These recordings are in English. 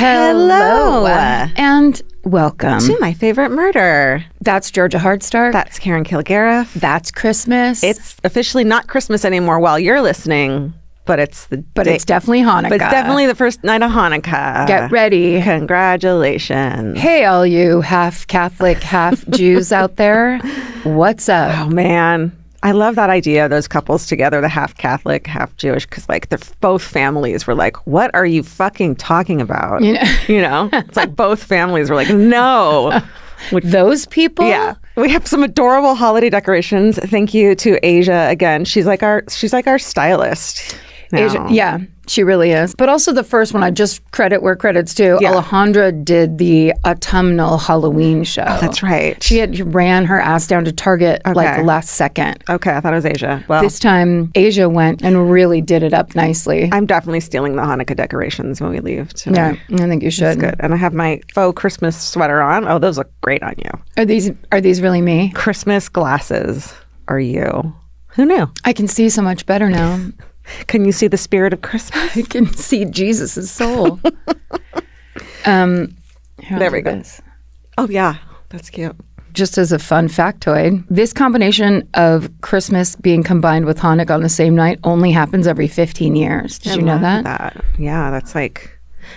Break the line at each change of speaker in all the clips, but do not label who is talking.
Hello. And welcome
to My Favorite Murder.
That's Georgia Hardstark.
That's Karen Kilgariff.
That's Christmas.
It's officially not Christmas anymore while you're listening, but it's the
it's definitely Hannukah.
But it's definitely the first night of Hannukah.
Get ready.
Congratulations.
Hey, all you half Catholic, half Jews out there. What's up?
Oh, man. I love that idea of those couples together, the half Catholic, half Jewish, because like both families were like, what are you fucking talking about? You know? It's like both families were like, no.
Those people?
Yeah. We have some adorable holiday decorations. Thank you to Asia again. She's like our stylist now.
Asia, yeah, she really is. But also the first one, I just credit where credit's due.
Yeah.
Alejandra did the autumnal Halloween show.
Oh, that's right.
She ran her ass down to Target like the last second.
Okay, I thought it was Asia. Well,
this time Asia went and really did it up nicely.
I'm definitely stealing the Hannukah decorations when we leave today.
Yeah, I think you should.
That's good. And I have my faux Christmas sweater on. Oh, those look great on you.
Are these really me?
Christmas glasses are you. Who knew?
I can see so much better now.
Can you see the spirit of Christmas?
I can see Jesus' soul.
There we go. Oh, yeah. That's cute.
Just as a fun factoid, this combination of Christmas being combined with Hanukkah on the same night only happens every 15 years. Did you know that?
Yeah, that's like,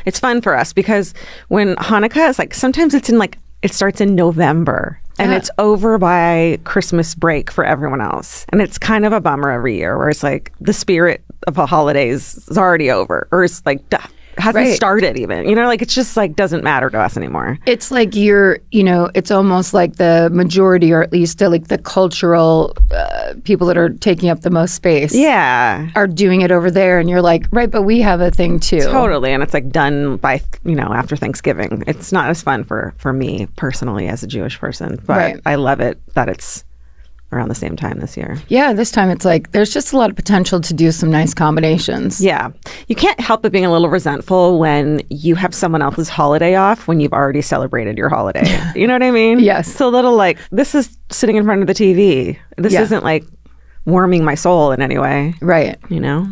it's fun for us because when Hanukkah is like, sometimes it's in like, it starts in November. And it's over by Christmas break for everyone else. And it's kind of a bummer every year where it's like the spirit of the holidays is already over. Or it's like hasn't started even. You know, like it's just like doesn't matter to us anymore.
It's like it's almost like the majority or at least the cultural people that are taking up the most space.
Yeah.
Are doing it over there. And you're like, right, but we have a thing too.
Totally. And it's like done by, after Thanksgiving. It's not as fun for me personally as a Jewish person. But I love it that it's around the same time this year.
Yeah, this time it's like there's just a lot of potential to do some nice combinations.
Yeah. You can't help but being a little resentful when you have someone else's holiday off when you've already celebrated your holiday. You know what I mean?
Yes.
It's a little like, this is sitting in front of the TV. This isn't like warming my soul in any way.
Right.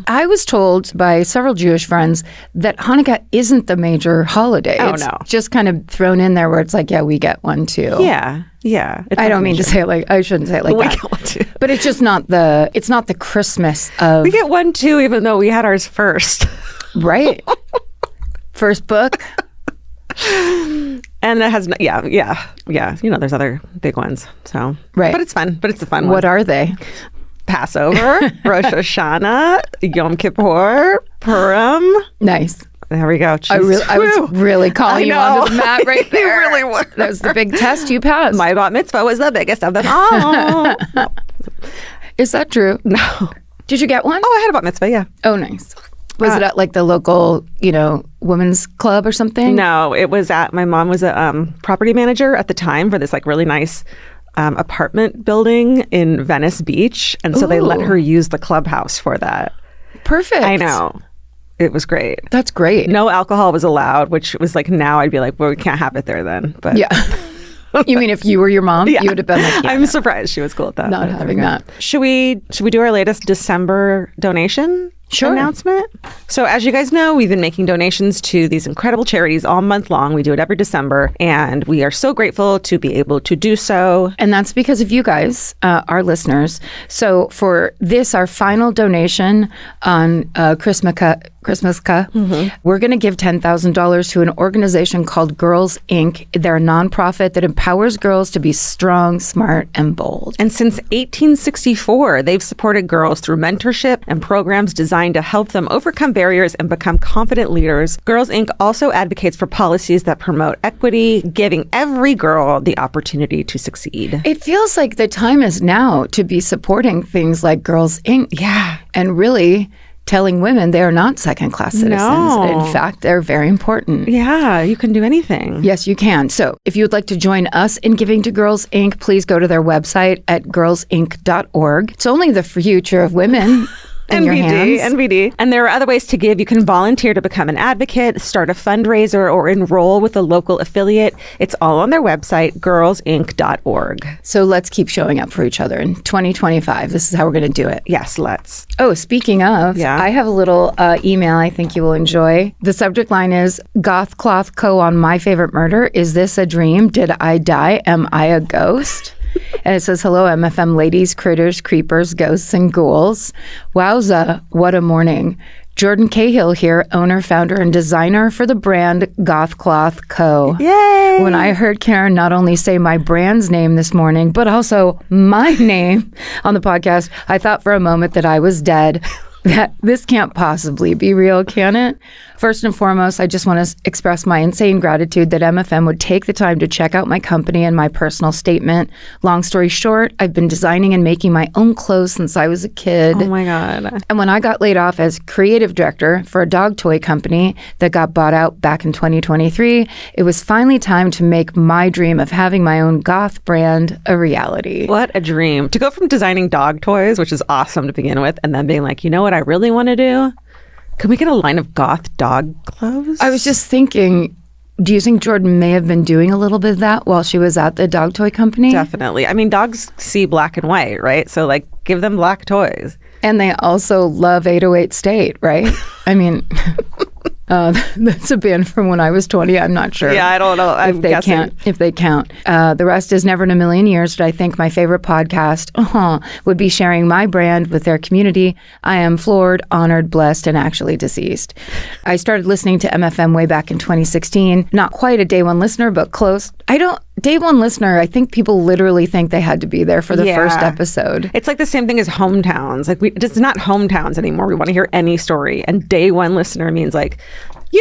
I was told by several Jewish friends that Hanukkah isn't the major holiday.
Oh,
it's
no.
just kind of thrown in there where it's like, yeah, we get one too.
Yeah. Yeah.
I don't mean to say it like, I shouldn't say it like
we
that.
Get one too.
But it's just not the Christmas of...
We get one too, even though we had ours first.
Right. First book.
And it has, there's other big ones. So,
right.
But it's fun. But it's a fun one.
What are they?
Passover, Rosh Hashanah, Yom Kippur, Purim.
Nice.
There we go.
I was really calling you onto the mat right there.
You really were.
That was the big test you passed.
My bat mitzvah was the biggest of them all.
Is that true?
No.
Did you get one?
Oh, I had a bat mitzvah, yeah.
Oh, nice. Was it at like the local, women's club or something?
No, it was my mom was a property manager at the time for this like really nice apartment building in Venice Beach. And so they let her use the clubhouse for that.
Perfect.
I know. It was great.
That's great.
No alcohol was allowed, which was like now I'd be like, well, we can't have it there then. But
yeah. You mean if you were your mom, you would have been like,
I'm surprised she was cool with that.
Not having that.
Should we do our latest December donation? Announcement. So as you guys know, we've been making donations to these incredible charities all month long. We do it every December, and we are so grateful to be able to do so.
And that's because of you guys, our listeners. So for this, our final donation on Christmaka, we're going to give $10,000 to an organization called Girls Inc. They're a nonprofit that empowers girls to be strong, smart, and bold.
And since 1864, they've supported girls through mentorship and programs designed to help them overcome barriers and become confident leaders. Girls Inc. also advocates for policies that promote equity, giving every girl the opportunity to succeed.
It feels like the time is now to be supporting things like Girls Inc.
Yeah.
And really telling women they are not second-class citizens.
No.
In fact, they're very important.
Yeah, you can do anything.
Yes, you can. So if you would like to join us in giving to Girls Inc., please go to their website at girlsinc.org. It's only the future of women in your hands.
NVD. And there are other ways to give. You can volunteer to become an advocate, start a fundraiser, or enroll with a local affiliate. It's all on their website, girlsinc.org.
So let's keep showing up for each other in 2025. This is how we're going to do it.
Yes, let's.
Oh, speaking of, I have a little email I think you will enjoy. The subject line is, Goth Cloth Co. on My Favorite Murder. Is this a dream? Did I die? Am I a ghost? And it says, hello, MFM ladies, critters, creepers, ghosts, and ghouls. Wowza, what a morning. Jordan Cahill here, owner, founder, and designer for the brand Goth Cloth Co.
Yay!
When I heard Karen not only say my brand's name this morning, but also my name on the podcast, I thought for a moment that I was dead. That this can't possibly be real, can it? First and foremost, I just want to express my insane gratitude that MFM would take the time to check out my company and my personal statement. Long story short, I've been designing and making my own clothes since I was a kid.
Oh my God.
And when I got laid off as creative director for a dog toy company that got bought out back in 2023, it was finally time to make my dream of having my own goth brand a reality.
What a dream. To go from designing dog toys, which is awesome to begin with, and then being like, you know what I really want to do? Can we get a line of goth dog clothes?
I was just thinking, do you think Jordan may have been doing a little bit of that while she was at the dog toy company?
Definitely. I mean, dogs see black and white, right? So, like, give them black toys.
And they also love 808 State, right? I mean, that's a band from when I was 20. I'm not sure.
Yeah, I don't know.
If they count. The rest is never in a million years did I think my favorite podcast would be sharing my brand with their community. I am floored, honored, blessed, and actually deceased. I started listening to MFM way back in 2016. Not quite a day one listener, but close. Day one listener, I think people literally think they had to be there for the first episode.
It's like the same thing as hometowns. Like it's not hometowns anymore. We want to hear any story. And day one listener means like,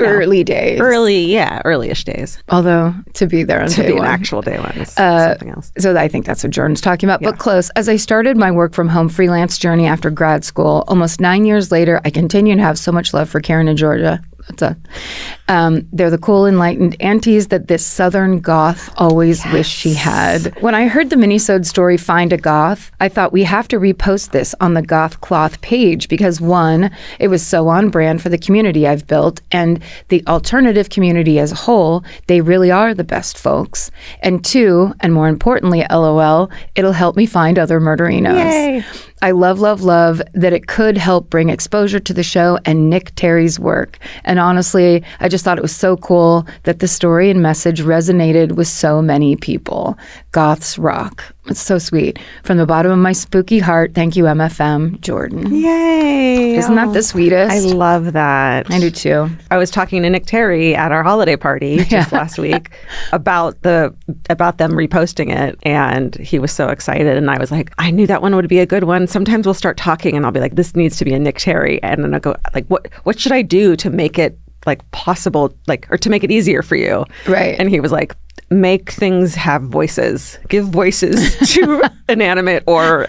early days.
Early-ish days.
Although to be there on day one.
An actual day one is something else.
So I think that's what Jordan's talking about, but close. As I started my work from home freelance journey after grad school, almost 9 years later, I continue to have so much love for Karen and Georgia. They're the cool, enlightened aunties that this Southern goth always wished she had. When I heard the minisode story, Find a Goth, I thought we have to repost this on the Goth Cloth page because one, it was so on brand for the community I've built and the alternative community as a whole, they really are the best folks. And two, and more importantly, LOL, it'll help me find other murderinos.
Yay.
I love that it could help bring exposure to the show and Nick Terry's work. And honestly, I just thought it was so cool that the story and message resonated with so many people. Goths rock. It's so sweet. From the bottom of my spooky heart, thank you, MFM, Jordan.
Yay.
Isn't that the sweetest?
I love that.
I do too.
I was talking to Nick Terry at our holiday party just last week about them reposting it, and he was so excited. And I was like, I knew that one would be a good one. Sometimes we'll start talking, and I'll be like, this needs to be a Nick Terry, and then I'll go like, what should I do to make it like possible, like, or to make it easier for you?
Right.
And he was like, make things have voices. Give voices to inanimate or,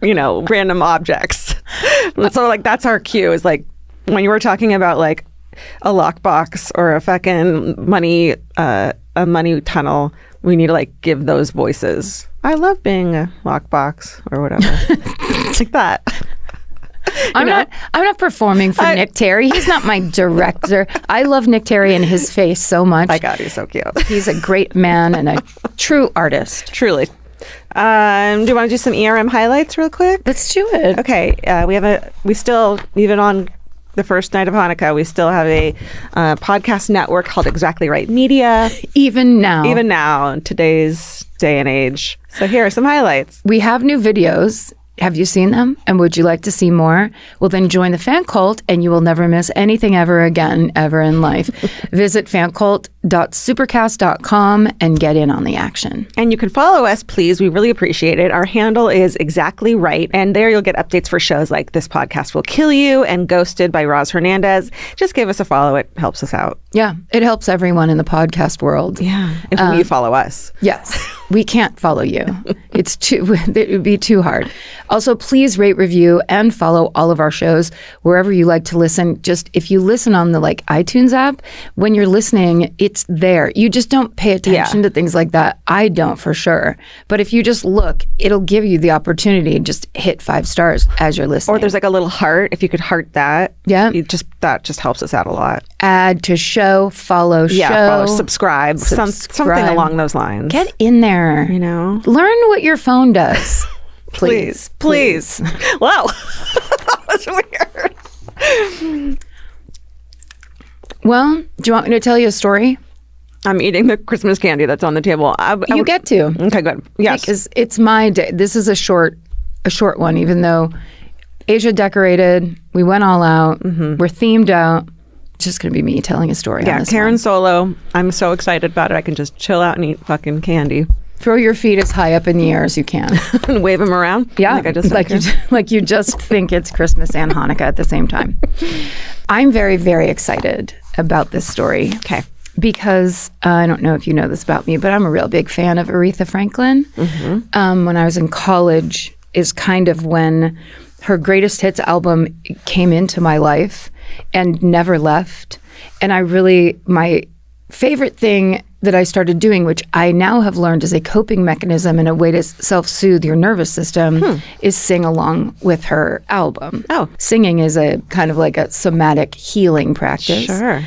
random objects. So like that's our cue is like when you were talking about like a lockbox or a fucking money tunnel, we need to like give those voices. I love being a lockbox or whatever. Like that.
I'm not performing for Nick Terry. He's not my director. I love Nick Terry and his face so much.
My God, he's so cute.
He's a great man and a true artist.
Truly. Do you want to do some ERM highlights real quick?
Let's do it.
Okay. We still, even on the first night of Hannukah, we still have a podcast network called Exactly Right Media.
Even now,
in today's day and age. So here are some highlights.
We have new videos. Have you seen them? And would you like to see more? Well, then join the fan cult and you will never miss anything ever again, ever in life. Visit fancult.supercast.com and get in on the action.
And you can follow us, please. We really appreciate it. Our handle is Exactly Right. And there you'll get updates for shows like This Podcast Will Kill You and Ghosted by Roz Hernandez. Just give us a follow. It helps us out.
Yeah, it helps everyone in the podcast world.
Yeah. If you follow us.
Yes. We can't follow you. It would be too hard. Also, please rate, review, and follow all of our shows wherever you like to listen. Just if you listen on the iTunes app, when you're listening, it's there. You just don't pay attention to things like that. I don't for sure. But if you just look, it'll give you the opportunity to just hit 5 stars as you're listening.
Or there's a little heart. If you could heart that, that just helps us out a lot.
Add to show, follow show.
Yeah, follow, subscribe. Something along those lines.
Get in there.
Learn
what your phone does.
Please. Wow. That was weird.
Well, do you want me to tell you a story?
I'm eating the Christmas candy that's on the table.
You get to.
Okay, good. Yes.
Because it's my day. This is a short one, even though Asia decorated. We went all out. We're themed out. It's just going to be me telling a story on this
Karen
one.
Solo. I'm so excited about it. I can just chill out and eat fucking candy.
Throw your feet as high up in the air as you can.
And wave them around?
Yeah,
like
you just think it's Christmas and Hannukah at the same time. I'm very, very excited about this story.
Okay.
Because I don't know if you know this about me, but I'm a real big fan of Aretha Franklin. When I was in college is kind of when her greatest hits album came into my life and never left. And my favorite thing that I started doing, which I now have learned is a coping mechanism and a way to self-soothe your nervous system, is sing along with her album.
Oh.
Singing is a kind of like a somatic healing practice.
Sure.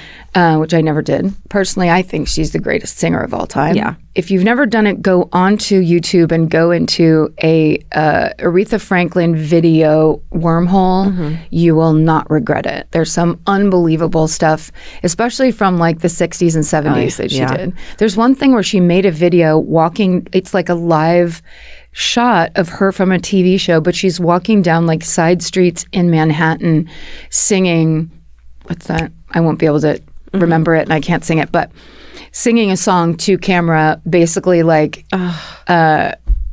Which I never did. Personally, I think she's the greatest singer of all time.
Yeah.
If you've never done it, go onto YouTube and go into a Aretha Franklin video wormhole. You will not regret it. There's some unbelievable stuff, especially from the 60s and 70s that she did. There's one thing where she made a video walking. It's like a live shot of her from a TV show, but she's walking down side streets in Manhattan singing. What's that? I won't be able to remember it and I can't sing it, but singing a song to camera, basically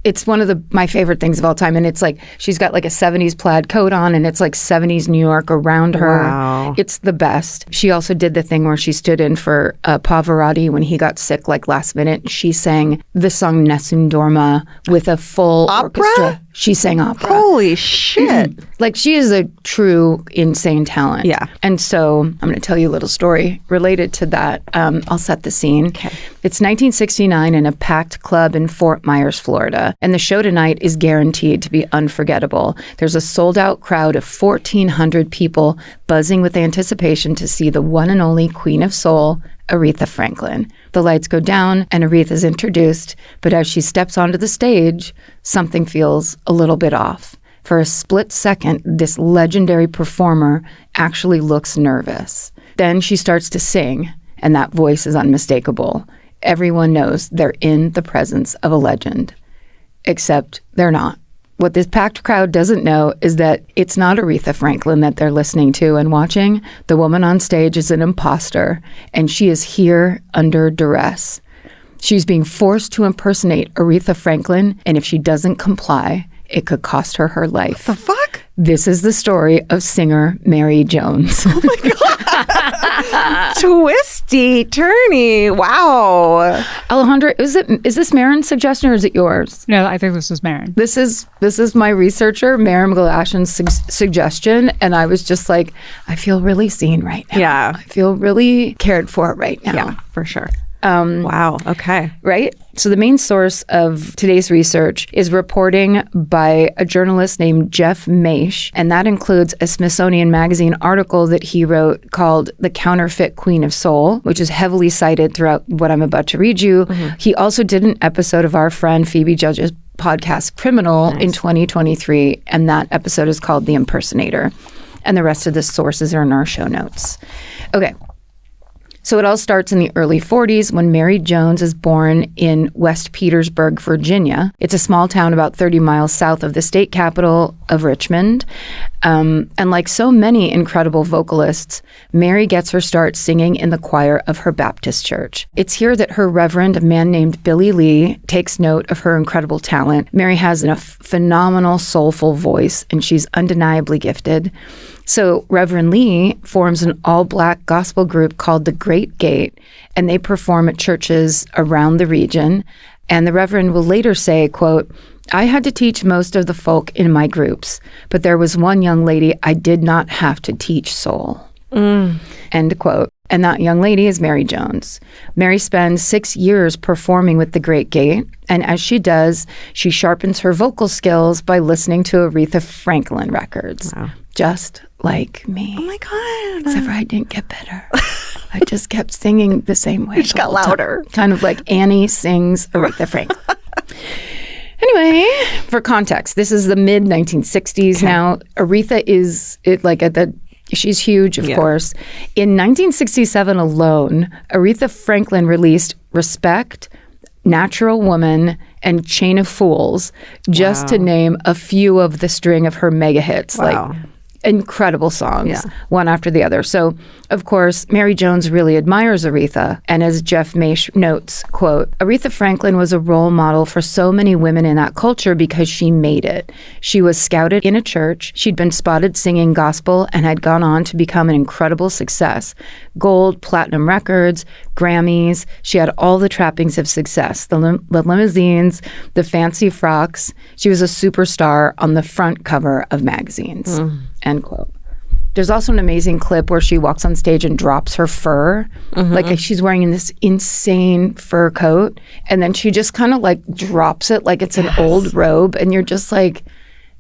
it's one of my favorite things of all time. And it's she's got a 70s plaid coat on and it's 70s New York around her.
Wow.
It's the best. She also did the thing where she stood in for Pavarotti when he got sick last minute. She sang the song Nessun Dorma with a full orchestra. She sang opera.
Holy shit.
She is a true insane talent.
Yeah.
And so I'm going to tell you a little story related to that. I'll set the scene.
Okay.
It's 1969 in a packed club in Fort Myers, Florida. And the show tonight is guaranteed to be unforgettable. There's a sold-out crowd of 1,400 people buzzing with anticipation to see the one and only Queen of Soul, Aretha Franklin. The lights go down and Aretha's introduced, but as she steps onto the stage, something feels a little bit off. For a split second, this legendary performer actually looks nervous. Then she starts to sing, and that voice is unmistakable. Everyone knows they're in the presence of a legend, except they're not. What this packed crowd doesn't know is that it's not Aretha Franklin that they're listening to and watching. The woman on stage is an imposter, and she is here under duress. She's being forced to impersonate Aretha Franklin, and if she doesn't comply, it could cost her her life.
What the fuck?
This is the story of singer Mary Jones.
Oh my God. Twisty, turny. Wow.
Alejandra, is this Maren's suggestion or is it yours?
No, I think this is Maren.
This is my researcher, Maren McGlashan's suggestion, and I was just I feel really seen right now.
Yeah.
I feel really cared for right now.
Yeah, for sure. Wow. Okay.
Right? So the main source of today's research is reporting by a journalist named Jeff Maish, and that includes a Smithsonian Magazine article that he wrote called The Counterfeit Queen of Soul, which is heavily cited throughout what I'm about to read you. He also did an episode of our friend Phoebe Judge's podcast Criminal in 2023, and that episode is called The Impersonator. And the rest of the sources are in our show notes. Okay. So it all starts in the early 40s when Mary Jones is born in West Petersburg, Virginia. It's a small town about 30 miles south of the state capital of Richmond. And like so many incredible vocalists, Mary gets her start singing in the choir of her Baptist church. It's here that her reverend, a man named Billy Lee, takes note of her incredible talent. Mary has a phenomenal, soulful voice, and she's undeniably gifted. So Reverend Lee forms an all-black gospel group called The Great Gate, and they perform at churches around the region. And the Reverend will later say, quote, I had to teach most of the folk in my groups, but there was one young lady I did not have to teach soul. End quote. And that young lady is Mary Jones. Mary spends 6 years performing with the Great Gate, and as she does, she sharpens her vocal skills by listening to Aretha Franklin records. Wow. Just like me.
Oh my God.
Except for I didn't get better. I just kept singing the same way.
You just got louder.
Kind of like Annie sings Aretha Franklin. Anyway, for context, this is the mid-1960s now. Aretha is she's huge, of course. In 1967 alone, Aretha Franklin released Respect, Natural Woman, and Chain of Fools, just to name a few of the string of her mega hits.
Wow.
Like incredible songs, one after the other. So, of course, Mary Jones really admires Aretha. And as Jeff Maish notes, quote, Aretha Franklin was a role model for so many women in that culture because she made it. She was scouted in a church. She'd been spotted singing gospel and had gone on to become an incredible success. Gold, platinum records, Grammys. She had all the trappings of success, the limousines, the fancy frocks. She was a superstar on the front cover of magazines. End quote. There's also an amazing clip where she walks on stage and drops her fur. Like she's wearing this insane fur coat. And then she just kind of like drops it like it's an old robe. And you're just like,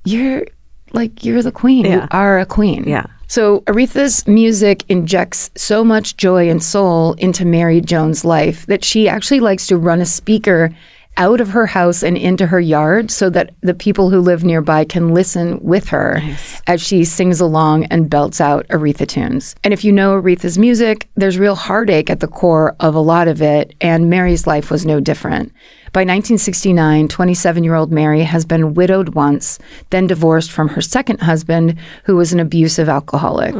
you're the queen. You are a queen.
Yeah.
So Aretha's music injects so much joy and soul into Mary Jones' life that she actually likes to run a speaker out of her house and into her yard so that the people who live nearby can listen with her as she sings along and belts out Aretha tunes. And if you know Aretha's music, there's real heartache at the core of a lot of it, and Mary's life was no different. By 1969, 27-year-old Mary has been widowed once, then divorced from her second husband, who was an abusive alcoholic.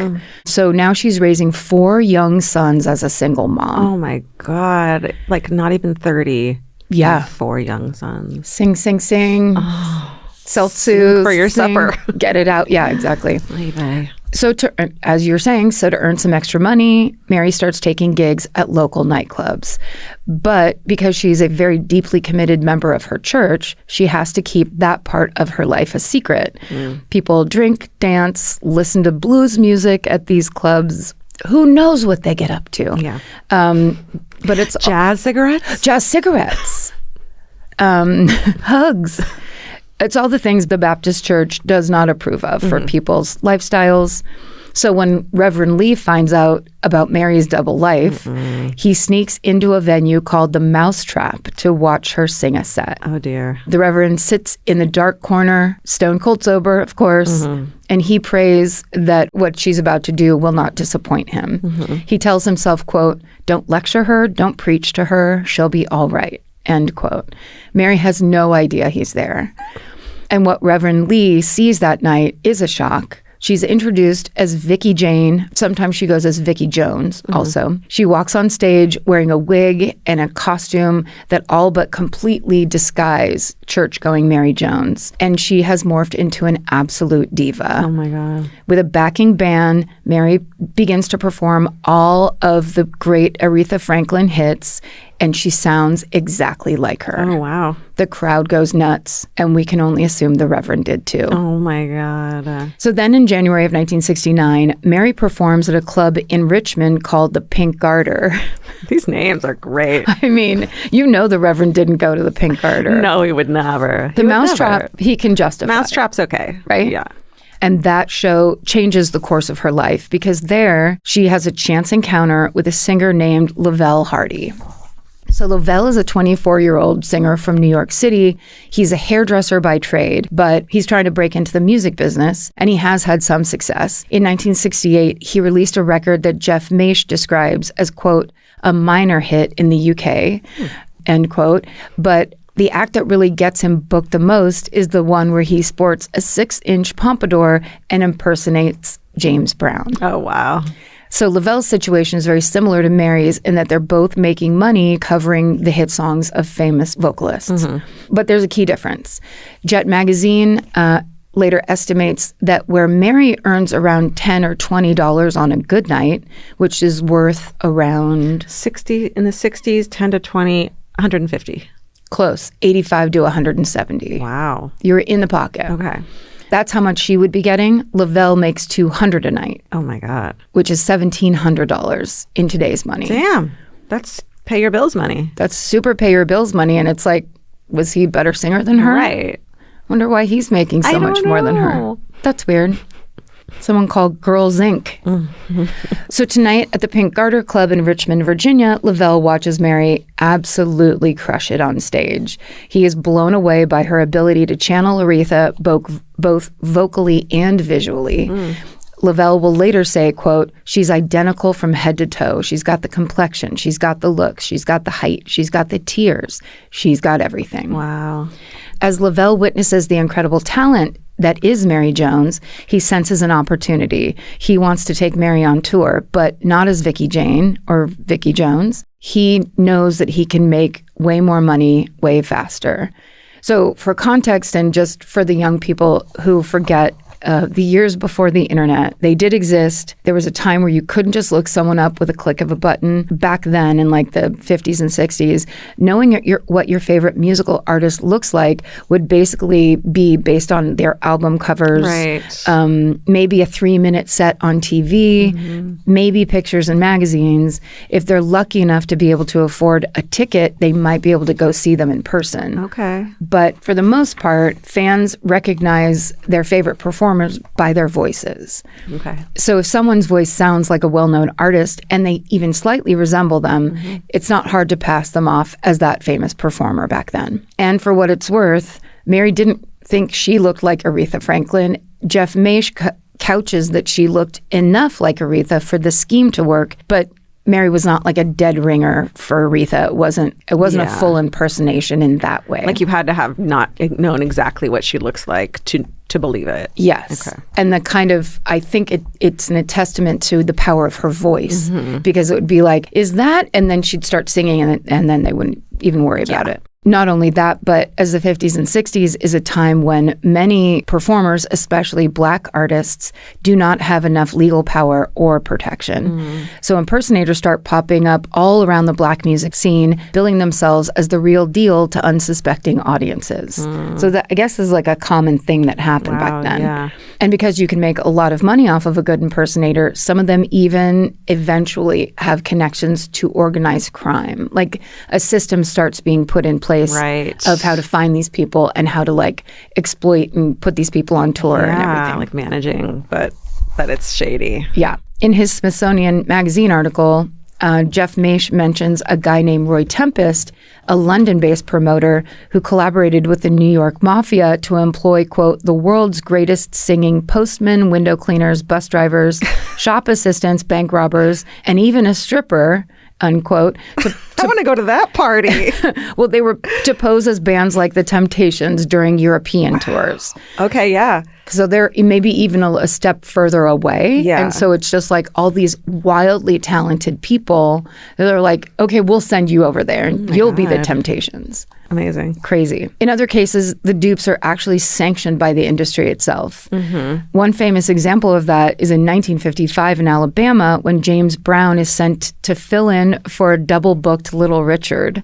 So now she's raising 4 young sons as a single mom.
Oh my God. Like not even 30.
Yeah.
4 young sons.
Sing, sing, sing.
Oh,
self-soothe.
for your supper.
Get it out. Yeah, exactly.
Levi.
So as you're saying, to earn some extra money, Mary starts taking gigs at local nightclubs. But because she's a very deeply committed member of her church, she has to keep that part of her life a secret. People drink, dance, listen to blues music at these clubs. Who knows what they get up to?
Yeah.
But it's
jazz cigarettes?
Jazz cigarettes. Hugs. It's all the things the Baptist Church does not approve of for people's lifestyles. So when Reverend Lee finds out about Mary's double life, he sneaks into a venue called the Mousetrap to watch her sing a set.
Oh, dear.
The Reverend sits in the dark corner, stone cold sober, of course, and he prays that what she's about to do will not disappoint him. He tells himself, quote, don't lecture her, don't preach to her, she'll be all right, end quote. Mary has no idea he's there. And what Reverend Lee sees that night is a shock. She's introduced as Vicky Jane. Sometimes she goes as Vicky Jones also. She walks on stage wearing a wig and a costume that all but completely disguise church-going Mary Jones. And she has morphed into an absolute diva.
Oh, my God.
With a backing band, Mary begins to perform all of the great Aretha Franklin hits, and she sounds exactly like her.
Oh, wow.
The crowd goes nuts, and we can only assume the Reverend did too.
Oh, my God.
So then in January of 1969, Mary performs at a club in Richmond called the Pink Garter.
These names are great.
I mean, you know the Reverend didn't go to the Pink Garter.
No, he would never.
The Mousetrap, he can justify.
Mousetrap's okay.
Right?
Yeah.
And that show changes the course of her life because there she has a chance encounter with a singer named Lavelle Hardy. So Lavelle is a 24-year-old singer from New York City. He's a hairdresser by trade, but he's trying to break into the music business, and he has had some success. In 1968, he released a record that Jeff Maish describes as, quote, a minor hit in the UK, end quote. But the act that really gets him booked the most is the one where he sports a 6-inch pompadour and impersonates James Brown.
Oh, wow.
So Lavelle's situation is very similar to Mary's in that they're both making money covering the hit songs of famous vocalists. But there's a key difference. Jet Magazine later estimates that where Mary earns around $10 or $20 on a good night, which is worth around...
60 in the 60s, 10 to 20, 150.
Close. 85 to 170.
Wow.
You're in the pocket.
Okay.
That's how much she would be getting. Lavelle makes $200 a night.
Oh my God.
Which is $1,700 in today's money.
Damn. That's pay your bills money.
That's super pay your bills money. And it's like, was he a better singer than her?
Right.
Wonder why he's making so much more than her. That's weird. Someone called Girls Inc. So tonight at the Pink Garter Club in Richmond, Virginia, Lavelle watches Mary absolutely crush it on stage. He is blown away by her ability to channel Aretha both vocally and visually. Lavelle will later say, quote, she's identical from head to toe. She's got the complexion. She's got the looks. She's got the height. She's got the tears. She's got everything.
Wow.
As Lavelle witnesses the incredible talent that is Mary Jones, he senses an opportunity. He wants to take Mary on tour, but not as Vicky Jane or Vicky Jones. He knows that he can make way more money way faster. So for context and just for the young people who forget, the years before the internet, they did exist. There was a time where you couldn't just look someone up with a click of a button. Back then, in like the 50s and 60s, knowing what your favorite musical artist looks like would basically be based on their album covers,
right.
Maybe a 3-minute set on TV, maybe pictures in magazines. If they're lucky enough to be able to afford a ticket, they might be able to go see them in person.
Okay.
But for the most part, fans recognize their favorite performers by their voices.
Okay.
So if someone's voice sounds like a well-known artist and they even slightly resemble them, it's not hard to pass them off as that famous performer back then. And for what it's worth, Mary didn't think she looked like Aretha Franklin. Jeff Maish couches that she looked enough like Aretha for the scheme to work, but Mary was not like a dead ringer for Aretha. It wasn't a full impersonation in that way.
Like you had to have not known exactly what she looks like to believe it.
Yes. Okay. And the kind of, I think it's a testament to the power of her voice, because it would be like, is that? And then she'd start singing and then they wouldn't even worry about it. Not only that, but as the 50s and 60s is a time when many performers, especially Black artists, do not have enough legal power or protection. So impersonators start popping up all around the Black music scene, billing themselves as the real deal to unsuspecting audiences. So that, I guess, is like a common thing that happened back then.
Yeah.
And because you can make a lot of money off of a good impersonator, some of them even eventually have connections to organized crime. Like a system starts being put in place of how to find these people and how to like exploit and put these people on tour and everything.
Like managing, but it's shady.
Yeah. In his Smithsonian Magazine article, Jeff Maish mentions a guy named Roy Tempest, a London-based promoter who collaborated with the New York Mafia to employ, quote, the world's greatest singing postmen, window cleaners, bus drivers, shop assistants, bank robbers, and even a stripper, unquote.
I want to go to that party.
Well, they were to pose as bands like the Temptations during European tours.
Okay, yeah.
So they're maybe even a step further away.
Yeah.
And so it's just like all these wildly talented people that are like, okay, we'll send you over there and you'll be the Temptations.
Amazing.
Crazy. In other cases, the dupes are actually sanctioned by the industry itself. One famous example of that is in 1955 in Alabama when James Brown is sent to fill in for double-booked Little Richard.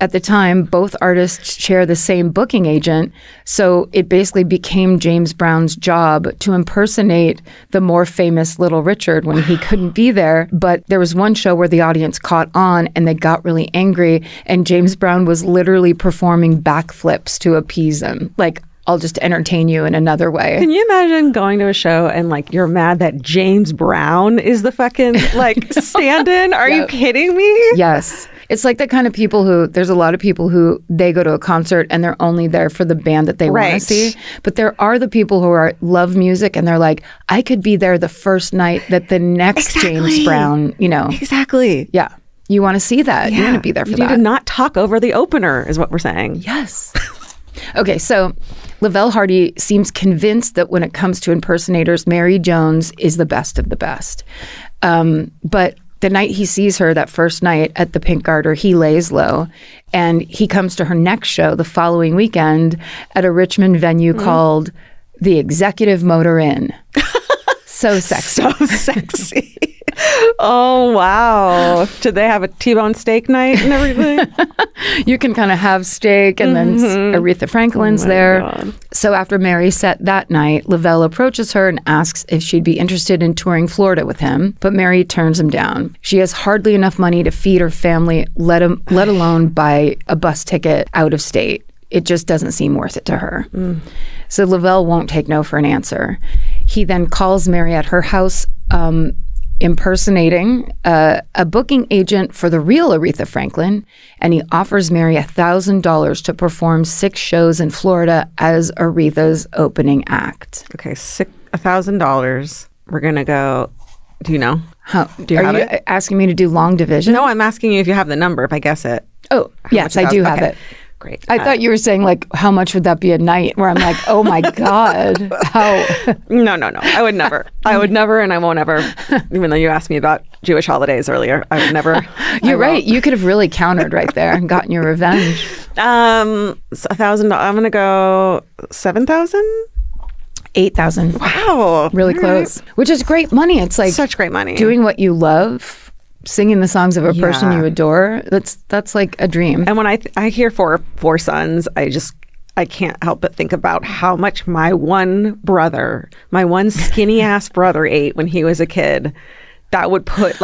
At the time, both artists share the same booking agent, so it basically became James Brown's job to impersonate the more famous Little Richard when he couldn't be there. But there was one show where the audience caught on and they got really angry, and James Brown was literally performing backflips to appease them. Like, I'll just entertain you in another way.
Can you imagine going to a show and like you're mad that James Brown is the fucking like stand-in? Are you kidding me?
Yes. It's like the kind of people who, there's a lot of people who they go to a concert and they're only there for the band that they want to see. But there are the people who love music and they're like, I could be there the first night that the next James Brown, you know.
Exactly.
Yeah. You want to see that. Yeah. You want to be there for that.
You need to not talk over the opener is what we're saying.
Yes. Okay, so Lavelle Hardy seems convinced that when it comes to impersonators, Mary Jones is the best of the best. But the night he sees her, that first night at the Pink Garter, he lays low. And he comes to her next show the following weekend at a Richmond venue called the Executive Motor Inn. So sexy.
So sexy. Oh, wow. Did they have a T-bone steak night and everything?
You can kind of have steak and then Aretha Franklin's there.
God.
So after Mary set that night, Lavelle approaches her and asks if she'd be interested in touring Florida with him, but Mary turns him down. She has hardly enough money to feed her family, let alone buy a bus ticket out of state. It just doesn't seem worth it to her. So Lavelle won't take no for an answer. He then calls Mary at her house, impersonating a booking agent for the real Aretha Franklin, and he offers Mary $1,000 to perform 6 shows in Florida as Aretha's opening act.
Okay, $1,000. We're going to go, do you know?
Do you have it? Asking me to do long division?
No, I'm asking you if you have the number, if I guess it.
Oh, yes, I do have it.
Great.
I thought you were saying, like, how much would that be a night? Where I'm like, oh my God, how?
No. I would never. And I won't ever. Even though you asked me about Jewish holidays earlier, I would never.
You're right. You could have really countered right there and gotten your revenge.
$1,000. I'm going to go 7,000.
8,000.
Wow.
Really close. Right. Which is great money. It's like
such great money.
Doing what you love. Singing the songs of a person you adore, that's like a dream.
And when I hear four sons, I can't help but think about how much my one skinny ass brother ate when he was a kid. That would put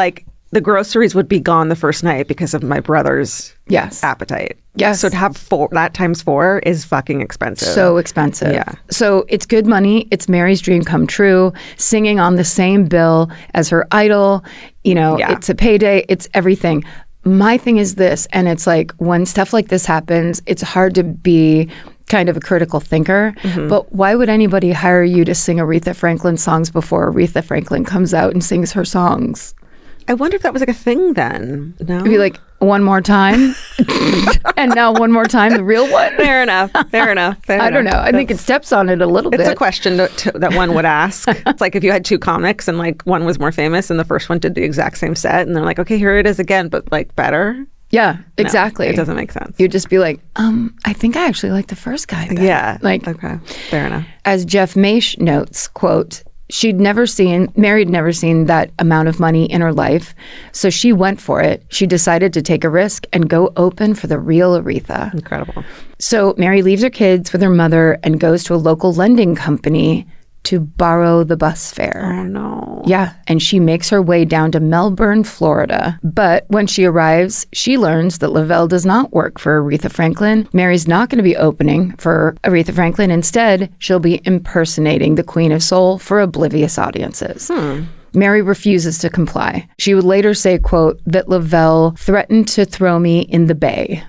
the groceries would be gone the first night because of my brother's appetite.
Yes.
So to have 4, that times 4 is fucking expensive.
So expensive.
Yeah.
So it's good money. It's Mary's dream come true. Singing on the same bill as her idol. It's a payday. It's everything. My thing is this, and it's like when stuff like this happens, it's hard to be kind of a critical thinker. But why would anybody hire you to sing Aretha Franklin songs before Aretha Franklin comes out and sings her songs?
I wonder if that was like a thing then. No?
It'd be like, one more time. And now one more time, the real one.
Fair enough. I
don't know. I think it steps on it a little bit.
It's a question that one would ask. It's like if you had 2 comics and one was more famous and the first one did the exact same set and they're like, okay, here it is again, but better.
Yeah, exactly.
No, it doesn't make sense.
You'd just be like, I think I actually like the first guy better.
Yeah. Okay. Fair enough.
As Jeff Maish notes, quote, Mary had never seen that amount of money in her life, so she went for it. She decided to take a risk and go open for the real Aretha.
Incredible.
So Mary leaves her kids with her mother and goes to a local lending company to borrow the bus fare.
Oh, no.
Yeah, and she makes her way down to Melbourne, Florida. But when she arrives, she learns that Lavelle does not work for Aretha Franklin. Mary's not going to be opening for Aretha Franklin. Instead, she'll be impersonating the Queen of Soul for oblivious audiences. Mary refuses to comply. She would later say, quote, that Lavelle threatened to throw me in the bay.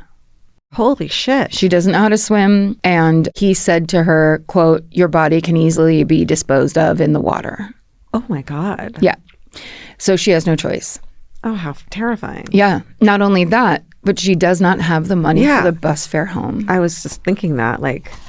Holy shit.
She doesn't know how to swim, and he said to her, quote, your body can easily be disposed of in the water.
Oh my God.
Yeah. So she has no choice.
Oh, how terrifying.
Yeah. Not only that, but she does not have the money for the bus fare home.
I was just thinking that,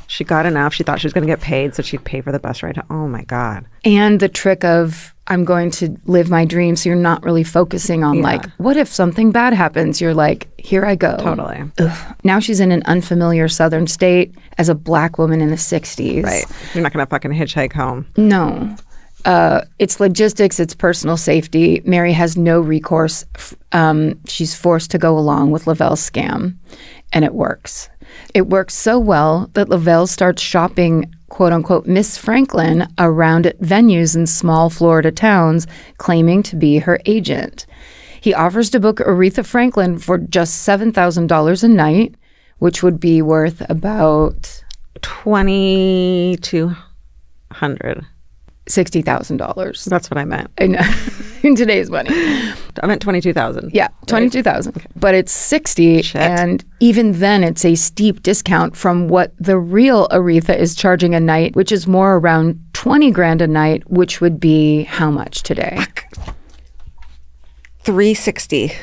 she got enough. She thought she was going to get paid, so she'd pay for the bus ride home. Oh my God.
And the trick of, I'm going to live my dream, so you're not really focusing on what if something bad happens? You're like, here I go.
Totally.
Ugh. Now she's in an unfamiliar southern state as a Black woman in the 60s.
Right. You're not going to fucking hitchhike home.
No. It's logistics, it's personal safety. Mary has no recourse. She's forced to go along with Lavelle's scam, and it works. It works so well that Lavelle starts shopping, quote unquote, Miss Franklin around at venues in small Florida towns, claiming to be her agent. He offers to book Aretha Franklin for just $7,000 a night, which would be worth about
$2,200.
$60,000.
That's what I meant.
I know. In today's money.
I meant 22,000.
Yeah, 22,000.
Okay.
But it's 60,
Shit.
and even then it's a steep discount from what the real Aretha is charging a night, which is more around 20 grand a night, which would be how much today?
$360.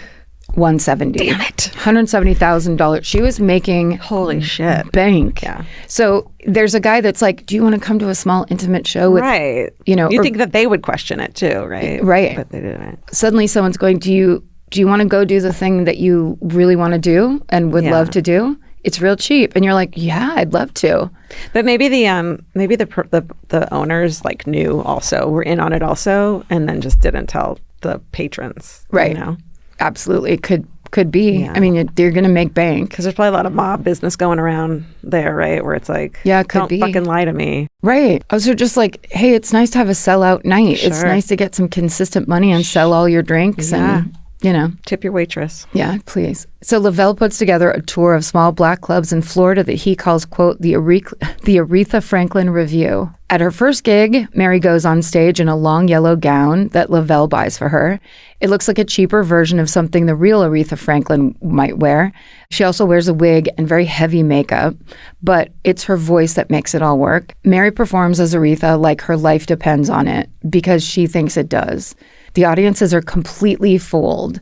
170.
Damn it.
$170,000. She was making
holy shit
bank.
Yeah.
So there's a guy that's like, do you want to come to a small intimate show with,
right. You think that they would question it too, right?
Right.
But they didn't.
Suddenly someone's going, do you want to go do the thing that you really want to do and would love to do? It's real cheap. And you're like, yeah, I'd love to.
But maybe the owners knew also, were in on it also, and then just didn't tell the patrons.
Right.
You know?
Absolutely. Could be.
Yeah.
I mean, you're going to make bank.
Because there's probably a lot of mob business going around there, right? Where it's like,
yeah, it could
don't
be.
fucking lie to me.
Right. Also, just like, hey, it's nice to have a sellout night. It's
Sure.
nice to get some consistent money and sell all your drinks and, you know.
Tip your waitress.
Yeah, please. So Lavelle puts together a tour of small black clubs in Florida that he calls, quote, the Aretha Franklin Review. At her first gig, Mary goes on stage in a long yellow gown that Lavelle buys for her. It looks like a cheaper version of something the real Aretha Franklin might wear. She also wears a wig and very heavy makeup, but it's her voice that makes it all work. Mary performs as Aretha like her life depends on it because she thinks it does. The audiences are completely fooled.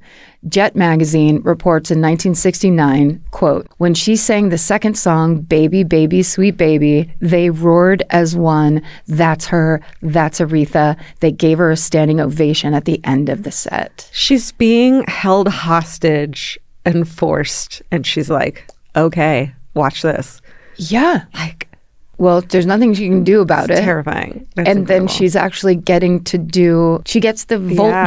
Jet magazine reports in 1969, quote, when she sang the second song, Baby, Baby, Sweet Baby, they roared as one. That's her. That's Aretha. They gave her a standing ovation at the end of the set.
She's being held hostage and forced. And she's like, okay, watch this.
Yeah.
Like,
well, there's nothing she can do about it.
Terrifying. That's
and
incredible.
then she's actually getting to do, she gets the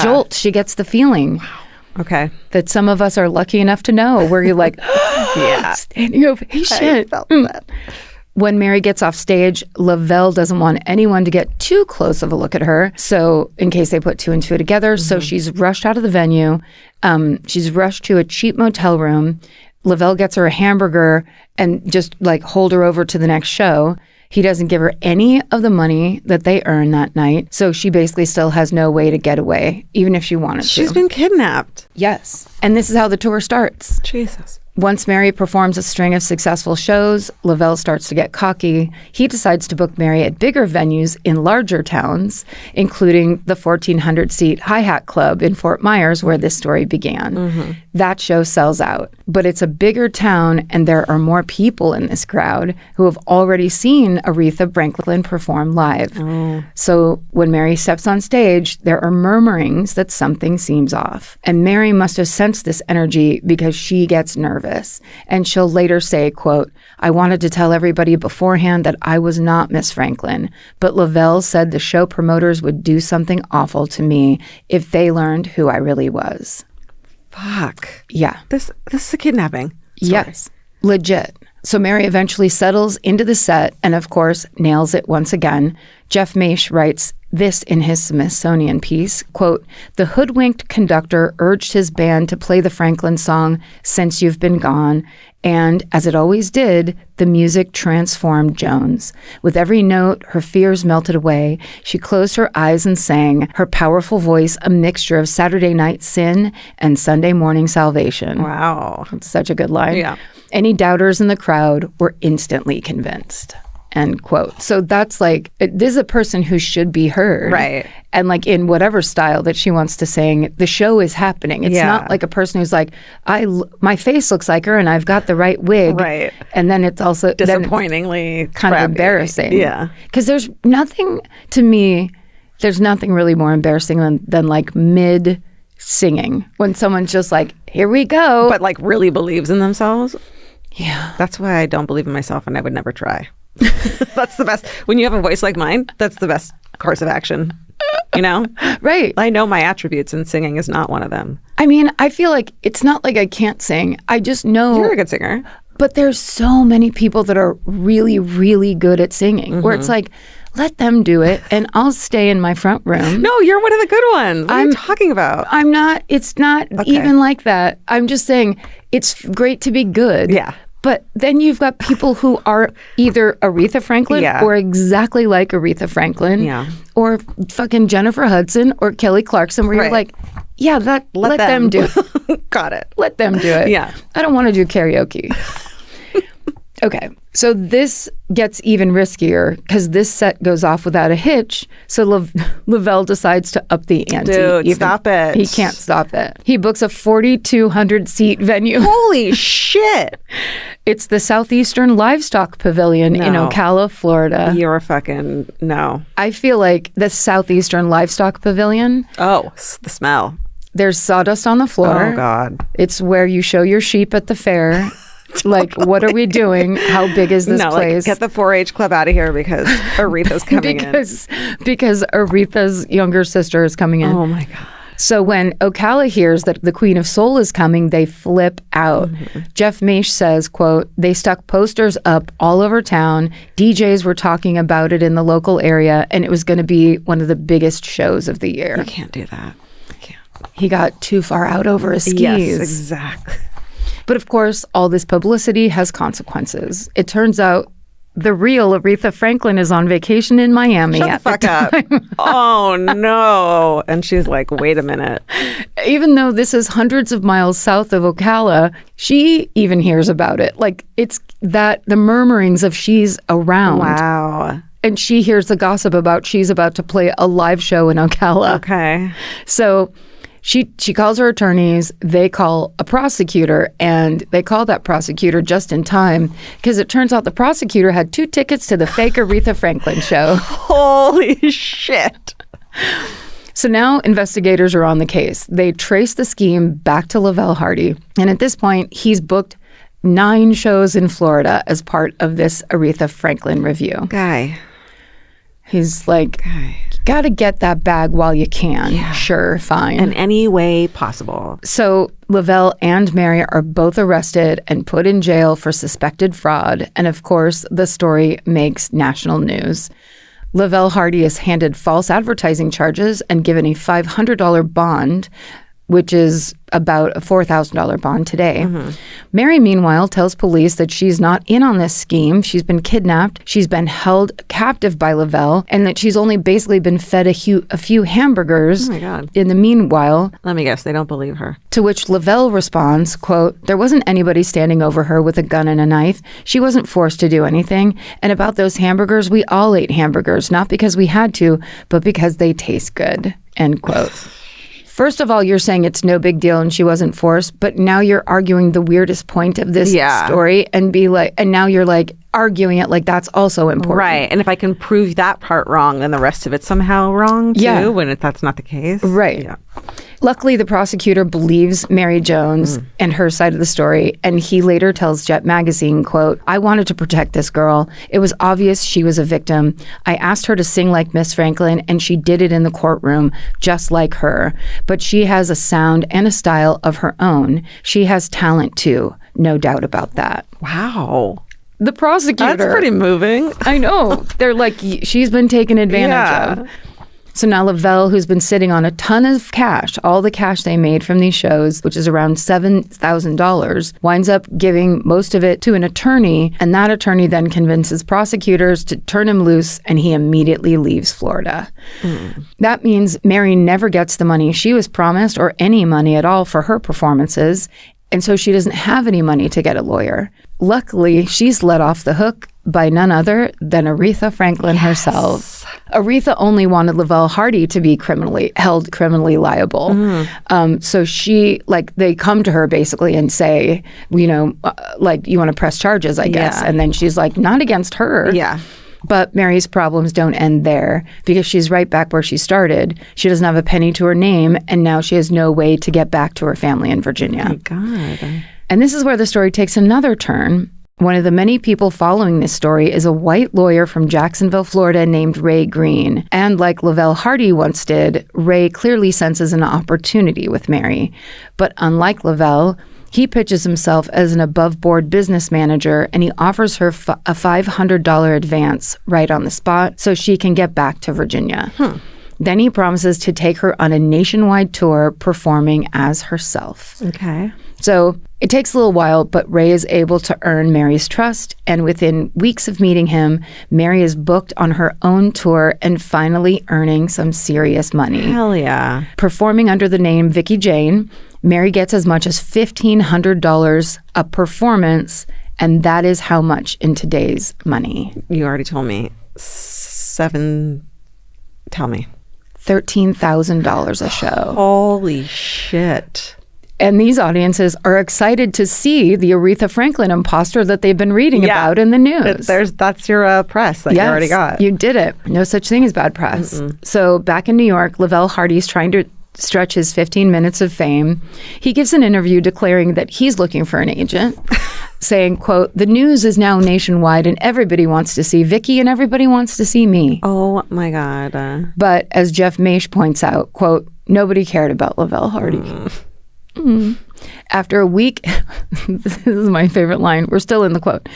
jolt. She gets the feeling.
Wow. Okay.
That some of us are lucky enough to know, where you're like, yeah, standing ovation.
I felt that.
When Mary gets off stage, Lavelle doesn't want anyone to get too close of a look at her. So in case they put two and two together. So she's rushed out of the venue. She's rushed to a cheap motel room. Lavelle gets her a hamburger and just like hold her over to the next show. He doesn't give her any of the money that they earn that night. So she basically still has no way to get away, even if she wanted to.
She's been kidnapped.
Yes. And this is how the tour starts.
Jesus.
Once Mary performs a string of successful shows, Lavelle starts to get cocky. He decides to book Mary at bigger venues in larger towns, including the 1,400-seat Hi-Hat Club in Fort Myers, where this story began. That show sells out. But it's a bigger town, and there are more people in this crowd who have already seen Aretha Franklin perform live. So when Mary steps on stage, there are murmurings that something seems off. And Mary must have sensed this energy because she gets nervous. And she'll later say, quote, I wanted to tell everybody beforehand that I was not Miss Franklin, but Lavelle said the show promoters would do something awful to me if they learned who I really was.
Fuck.
Yeah.
This is a kidnapping. Sorry.
Yes. Legit. So Mary eventually settles into the set and, of course, nails it once again. Jeff Maish writes this in his Smithsonian piece, quote, the hoodwinked conductor urged his band to play the Franklin song, Since You've Been Gone, and, as it always did, the music transformed Jones. With every note, her fears melted away. She closed her eyes and sang, her powerful voice a mixture of Saturday night sin and Sunday morning salvation.
Wow.
That's such a good line.
Yeah.
Any doubters in the crowd were instantly convinced. End quote. So that's like, this is a person who should be heard.
Right.
And like in whatever style that she wants to sing, the show is happening. It's not like a person who's like, my face looks like her and I've got the right wig.
Right.
And then it's also
disappointingly
kind
crappy.
of embarrassing.
Yeah.
Because there's nothing, to me, there's nothing really more embarrassing than like mid singing when someone's just like, here we go.
But like really believes in themselves.
Yeah.
That's why I don't believe in myself and I would never try. That's the best. When you have a voice like mine, that's the best course of action. You know?
Right.
I know my attributes and singing is not one of them.
I mean, I feel like it's not like I can't sing. I just know.
You're a good singer.
But there's so many people that are really, really good at singing where it's like, let them do it and I'll stay in my front room.
No, you're one of the good ones. What are you talking about?
I'm not. It's not even like that. I'm just saying it's great to be good.
Yeah.
But then you've got people who are either Aretha Franklin or exactly like Aretha Franklin or fucking Jennifer Hudson or Kelly Clarkson where you're like, yeah, let them do it.
Got it.
Let them do it.
Yeah.
I don't want to do karaoke. Okay. So this gets even riskier because this set goes off without a hitch. So Lavelle decides to up the ante.
Dude, stop it.
He can't stop it. He books a 4,200-seat venue.
Holy shit.
It's the Southeastern Livestock Pavilion in Ocala, Florida.
You're fucking, no.
I feel like the Southeastern Livestock Pavilion.
Oh, the smell.
There's sawdust on the floor.
Oh, God.
It's where you show your sheep at the fair. Like, what are we doing? How big is this place?
Like, get the 4-H club out of here because Aretha's coming in.
Because Aretha's younger sister is coming in.
Oh, my God.
So when Ocala hears that the Queen of Soul is coming, they flip out. Jeff Maish says, quote, they stuck posters up all over town. DJs were talking about it in the local area, and it was going to be one of the biggest shows of the year.
You can't do that. I can't.
He got too far out over his skis.
Yes, exactly.
But of course, all this publicity has consequences. It turns out the real Aretha Franklin is on vacation in Miami.
Shut the fuck up. Oh, no. And she's like, wait a minute.
Even though this is hundreds of miles south of Ocala, she even hears about it. Like, it's that the murmurings of she's around.
Wow.
And she hears the gossip about she's about to play a live show in Ocala.
Okay.
So she calls her attorneys. They call a prosecutor, and they call that prosecutor just in time because it turns out the prosecutor had 2 tickets to the fake Aretha Franklin show.
Holy shit.
So now investigators are on the case. They trace the scheme back to Lavelle Hardy. And at this point, he's booked 9 shows in Florida as part of this Aretha Franklin review.
Guy.
He's like, you got to get that bag while you can. Yeah. Sure, fine.
In any way possible.
So Lavelle and Mary are both arrested and put in jail for suspected fraud. And of course, the story makes national news. Lavelle Hardy is handed false advertising charges and given a $500 bond, which is about a $4,000 bond today. Mary, meanwhile, tells police that she's not in on this scheme. She's been kidnapped. She's been held captive by Lavelle, and that she's only basically been fed a few hamburgers.
Oh my God.
In the meanwhile.
Let me guess, they don't believe her.
To which Lavelle responds, quote, there wasn't anybody standing over her with a gun and a knife. She wasn't forced to do anything. And about those hamburgers, we all ate hamburgers, not because we had to, but because they taste good, end quote. First of all, you're saying it's no big deal and she wasn't forced, but now you're arguing the weirdest point of this story and now you're like arguing it like that's also important.
Right. And if I can prove that part wrong, then the rest of it's somehow wrong too, when that's not the case.
Right. Yeah. Luckily, the prosecutor believes Mary Jones and her side of the story, and he later tells Jet Magazine, quote, I wanted to protect this girl. It was obvious she was a victim. I asked her to sing like Miss Franklin, and she did it in the courtroom, just like her. But she has a sound and a style of her own. She has talent, too. No doubt about that.
Wow.
The prosecutor.
That's pretty moving.
I know. They're like, she's been taken advantage of. So now Lavelle, who's been sitting on a ton of cash, all the cash they made from these shows, which is around $7,000, winds up giving most of it to an attorney, and that attorney then convinces prosecutors to turn him loose, and he immediately leaves Florida. That means Mary never gets the money she was promised or any money at all for her performances, and so she doesn't have any money to get a lawyer. Luckily, she's let off the hook by none other than Aretha Franklin herself. Aretha only wanted Lavelle Hardy to be held criminally liable. So they come to her basically and say, you want to press charges, I guess. And then she's like, not against her.
Yeah.
But Mary's problems don't end there because she's right back where she started. She doesn't have a penny to her name, and now she has no way to get back to her family in Virginia.
Oh my God. And
this is where the story takes another turn. One of the many people following this story is a white lawyer from Jacksonville, Florida named Ray Green. And like Lavelle Hardy once did, Ray clearly senses an opportunity with Mary. But unlike Lavelle, he pitches himself as an above-board business manager, and he offers her a $500 advance right on the spot so she can get back to Virginia. Then he promises to take her on a nationwide tour performing as herself.
Okay.
So it takes a little while, but Ray is able to earn Mary's trust, and within weeks of meeting him, Mary is booked on her own tour and finally earning some serious money.
Hell yeah.
Performing under the name Vicky Jane, Mary gets as much as $1,500 a performance, and that is how much in today's money?
You already told me. Tell me.
$13,000 a show.
Holy shit.
And these audiences are excited to see the Aretha Franklin imposter that they've been reading about in the news.
That's your press that you already got.
You did it. No such thing as bad press. So back in New York, Lavelle Hardy's trying to stretch his 15 minutes of fame. He gives an interview declaring that he's looking for an agent. saying, quote, "The news is now nationwide and everybody wants to see Vicky and everybody wants to see me."
Oh my God.
But as Jeff Maish points out, quote, "Nobody cared about Lavelle Hardy." After a week, this is my favorite line. We're still in the quote.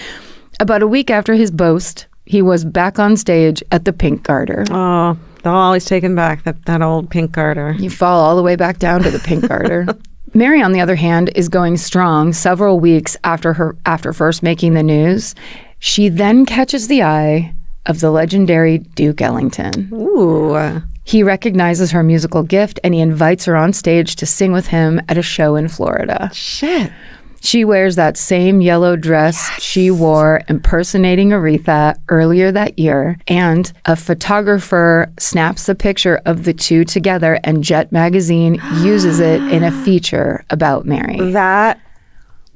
About a week after his boast, he was back on stage at the Pink Garter.
Oh, they'll always taking back that old Pink Garter.
You fall all the way back down to the Pink Garter. Mary, on the other hand, is going strong several weeks after first making the news. She then catches the eye of the legendary Duke Ellington.
Ooh.
He recognizes her musical gift and he invites her on stage to sing with him at a show in Florida.
Shit.
She wears that same yellow dress she wore impersonating Aretha earlier that year, and a photographer snaps a picture of the two together, and Jet magazine uses it in a feature about Mary.
That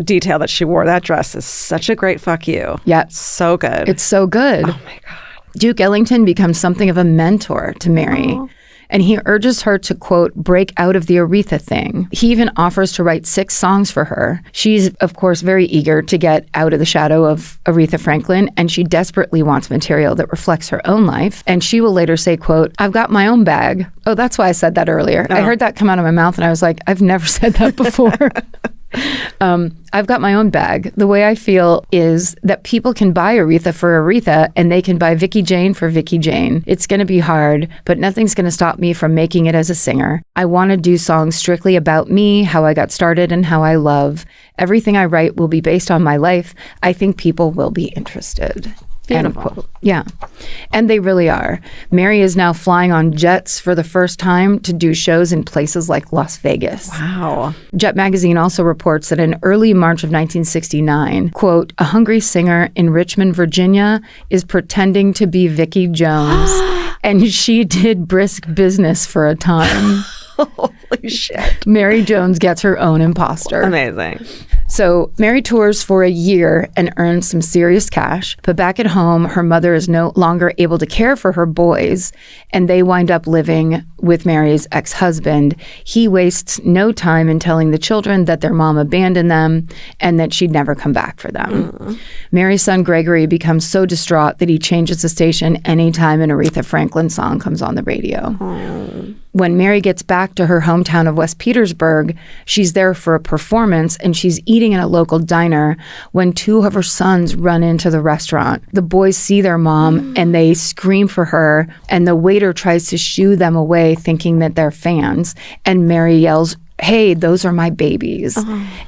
detail that she wore, that dress, is such a great fuck you.
Yeah.
So good.
It's so good.
Oh my God.
Duke Ellington becomes something of a mentor to Mary. Aww. And he urges her to, quote, break out of the Aretha thing. He even offers to write 6 songs for her. She's, of course, very eager to get out of the shadow of Aretha Franklin, and she desperately wants material that reflects her own life. And she will later say, quote, "I've got my own bag." Oh, that's why I said that earlier. Oh. I heard that come out of my mouth, and I was like, I've never said that before. I've got my own bag. The way I feel is that people can buy Aretha for Aretha and they can buy Vicky Jane for Vicky Jane. It's going to be hard, but nothing's going to stop me from making it as a singer. I want to do songs strictly about me, how I got started, and how I love. Everything I write will be based on my life. I think people will be interested.
Beautiful.
Yeah. And they really are. Mary is now flying on jets for the first time to do shows in places like Las Vegas.
Wow.
Jet magazine also reports that in early March of 1969, quote, "A hungry singer in Richmond, Virginia is pretending to be Vicky Jones, and she did brisk business for a time."
Holy shit.
Mary Jones gets her own imposter.
Amazing.
So Mary tours for a year and earns some serious cash, but back at home, her mother is no longer able to care for her boys, and they wind up living with Mary's ex-husband. He wastes no time in telling the children that their mom abandoned them and that she'd never come back for them. Mary's son Gregory becomes so distraught that he changes the station anytime an Aretha Franklin song comes on the radio. When Mary gets back to her hometown of West Petersburg, she's there for a performance and she's eating in a local diner when 2 of her sons run into the restaurant. The boys see their mom and they scream for her, and the waiter tries to shoo them away thinking that they're fans, and Mary yells, "Hey, those are my babies."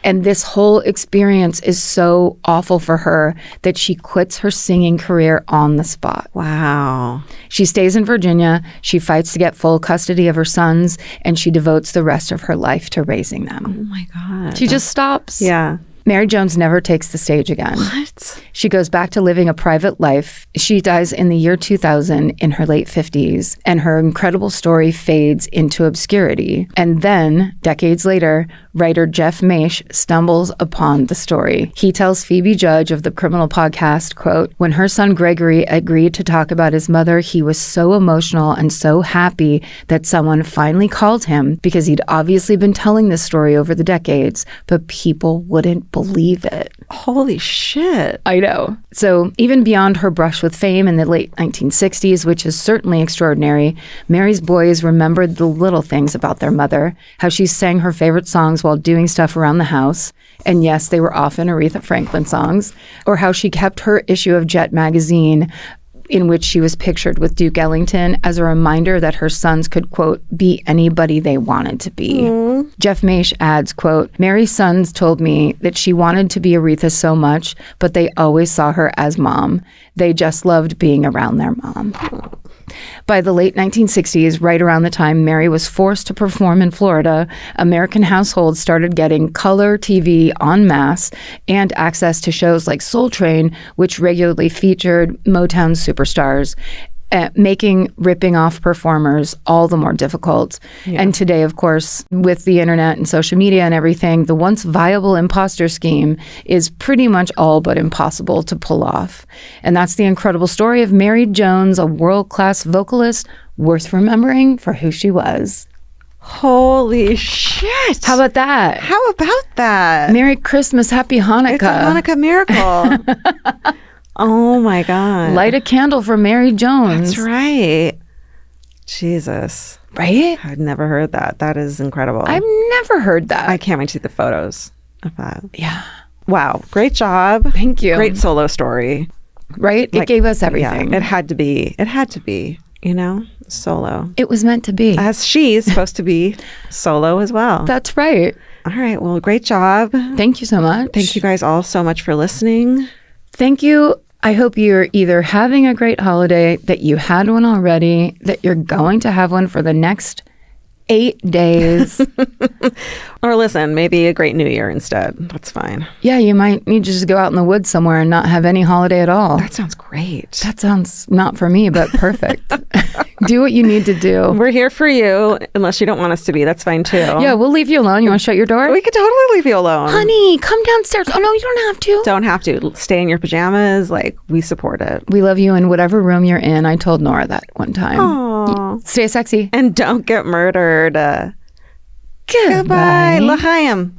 And this whole experience is so awful for her that she quits her singing career on the spot.
Wow.
She stays in Virginia, she fights to get full custody of her sons, and she devotes the rest of her life to raising them.
Oh my God.
She just stops.
Yeah.
Mary Jones never takes the stage again.
What?
She goes back to living a private life. She dies in the year 2000 in her late 50s, and her incredible story fades into obscurity. And then, decades later, writer Jeff Maish stumbles upon the story. He tells Phoebe Judge of the Criminal Podcast, quote, "When her son Gregory agreed to talk about his mother, he was so emotional and so happy that someone finally called him because he'd obviously been telling this story over the decades, but people wouldn't believe it."
Holy shit.
I know. So even beyond her brush with fame in the late 1960s, which is certainly extraordinary, Mary's boys remembered the little things about their mother, how she sang her favorite songs while doing stuff around the house. And yes, they were often Aretha Franklin songs, or how she kept her issue of Jet magazine, in which she was pictured with Duke Ellington, as a reminder that her sons could, quote, be anybody they wanted to be. Jeff Maish adds, quote, "Mary's sons told me that she wanted to be Aretha so much, but they always saw her as mom. They just loved being around their mom." By the late 1960s, right around the time Mary was forced to perform in Florida, American households started getting color TV en masse and access to shows like Soul Train, which regularly featured Motown superstars, making ripping off performers all the more difficult. Yeah. And today, of course, with the internet and social media and everything, the once viable imposter scheme is pretty much all but impossible to pull off. And that's the incredible story of Mary Jones, a world-class vocalist worth remembering for who she was.
Holy shit.
How about that?
How about that?
Merry Christmas, Happy Hanukkah.
It's a Hanukkah miracle. Oh my God.
Light a candle for Mary Jones.
That's right. Jesus.
Right?
I'd never heard that. That is incredible.
I've never heard that.
I can't wait to see the photos of that.
Yeah.
Wow. Great job.
Thank you.
Great solo story.
Right? It gave us everything.
Yeah, it had to be. It had to be, you know, solo.
It was meant to be.
As she's supposed to be solo as well.
That's right.
All right. Well, great job.
Thank you so much.
Thank you guys all so much for listening.
Thank you. I hope you're either having a great holiday, that you had one already, that you're going to have one for the next 8 days.
Or listen, maybe a great New Year instead. That's fine.
Yeah, you might need to just go out in the woods somewhere and not have any holiday at all.
That sounds great.
That sounds not for me, but perfect. Do what you need to do.
We're here for you, unless you don't want us to be. That's fine too.
Yeah, we'll leave you alone. You want to shut your door?
We could totally leave you alone.
Honey, come downstairs. Oh, no, you don't have to.
Don't have to. Stay in your pajamas. Like, we support it.
We love you in whatever room you're in. I told Nora that one time.
Aww.
Stay sexy.
And don't get murdered.
Goodbye.
L'chaim.